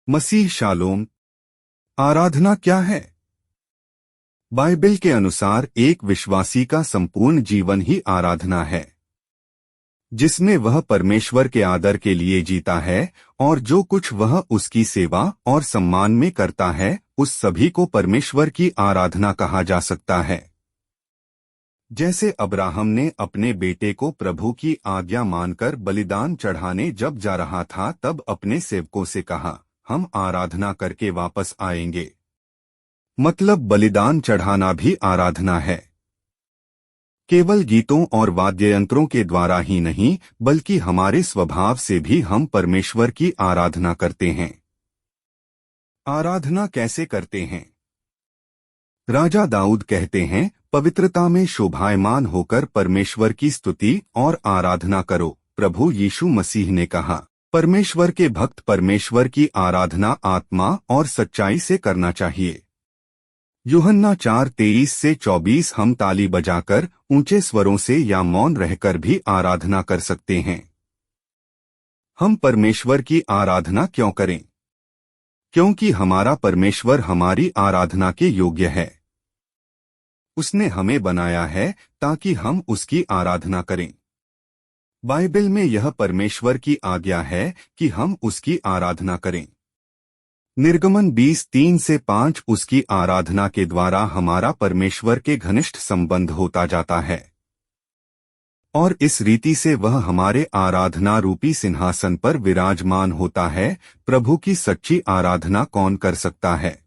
मसीह shalom. आराधना क्या है? Bible के अनुसार एक विश्वासी का संपूर्ण जीवन ही आराधना है, जिसमें वह परमेश्वर के आदर के लिए जीता है और जो कुछ वह उसकी सेवा और सम्मान में करता है उस सभी को परमेश्वर की आराधना कहा जा सकता है। जैसे अब्राहम ने अपने बेटे को प्रभु की आज्ञा मानकर बलिदान चढ़ाने जब जा रहा था तब अपने सेवकों से कहा, हम आराधना करके वापस आएंगे। मतलब बलिदान चढ़ाना भी आराधना है। केवल गीतों और वाद्ययंत्रों के द्वारा ही नहीं बल्कि हमारे स्वभाव से भी हम परमेश्वर की आराधना करते हैं। आराधना कैसे करते हैं? राजा दाऊद कहते हैं, पवित्रता में शोभायमान होकर परमेश्वर की स्तुति और आराधना करो। प्रभु यीशु मसीह ने कहा, परमेश्वर के भक्त परमेश्वर की आराधना आत्मा और सच्चाई से करना चाहिए। यूहन्ना 4:23 से 24। हम ताली बजाकर, ऊंचे स्वरों से या मौन रहकर भी आराधना कर सकते हैं। हम परमेश्वर की आराधना क्यों करें? क्योंकि हमारा परमेश्वर हमारी आराधना के योग्य है। उसने हमें बनाया है ताकि हम उसकी आराधना करें। बाइबल में यह परमेश्वर की आज्ञा है कि हम उसकी आराधना करें। निर्गमन 20:3 से 5। उसकी आराधना के द्वारा हमारा परमेश्वर के घनिष्ठ संबंध होता जाता है और इस रीति से वह हमारे आराधना रूपी सिंहासन पर विराजमान होता है। प्रभु की सच्ची आराधना कौन कर सकता है?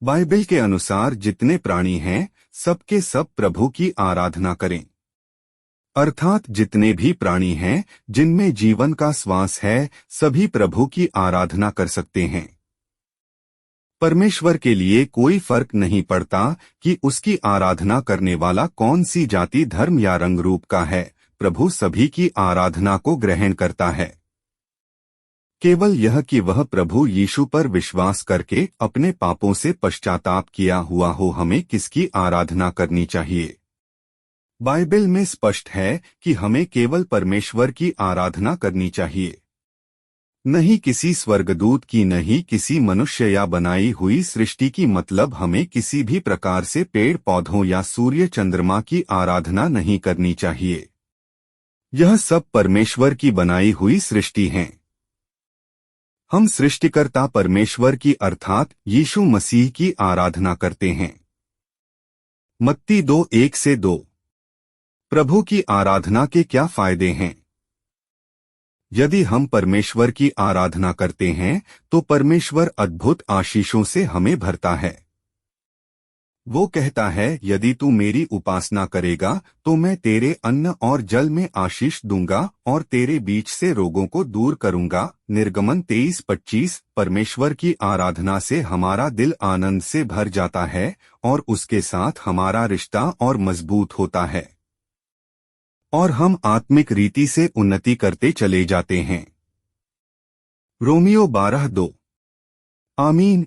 बाइबल के अनुसार जितने प्राणी हैं सबके सब प्रभु की आराधना करें। अर्थात जितने भी प्राणी हैं जिनमें जीवन का श्वास है सभी प्रभु की आराधना कर सकते हैं। परमेश्वर के लिए कोई फर्क नहीं पड़ता कि उसकी आराधना करने वाला कौन सी जाति, धर्म या रंग रूप का है। प्रभु सभी की आराधना को ग्रहण करता है। केवल यह कि वह प्रभु यीशु पर विश्वास करके अपने पापों से पश्चाताप किया हुआ हो। हमें किसकी आराधना करनी चाहिए? बाइबल में स्पष्ट है कि हमें केवल परमेश्वर की आराधना करनी चाहिए, नहीं किसी स्वर्गदूत की, नहीं किसी मनुष्य या बनाई हुई सृष्टि की। मतलब हमें किसी भी प्रकार से पेड़ पौधों या सूर्य चंद्रमा की आराधना नहीं करनी चाहिए। यह सब परमेश्वर की बनाई हुई सृष्टि हैं। हम सृष्टिकर्ता परमेश्वर की अर्थात यीशु मसीह की आराधना करते हैं। मत्ती 2:1 से 2। प्रभु की आराधना के क्या फायदे हैं? यदि हम परमेश्वर की आराधना करते हैं तो परमेश्वर अद्भुत आशीषों से हमें भरता है। वो कहता है, यदि तू मेरी उपासना करेगा तो मैं तेरे अन्न और जल में आशीष दूंगा और तेरे बीच से रोगों को दूर करूंगा। निर्गमन 23:25। परमेश्वर की आराधना से हमारा दिल आनंद से भर जाता है और उसके साथ हमारा रिश्ता और मजबूत होता है और हम आत्मिक रीति से उन्नति करते चले जाते हैं। रोमियो 12:2। आमीन।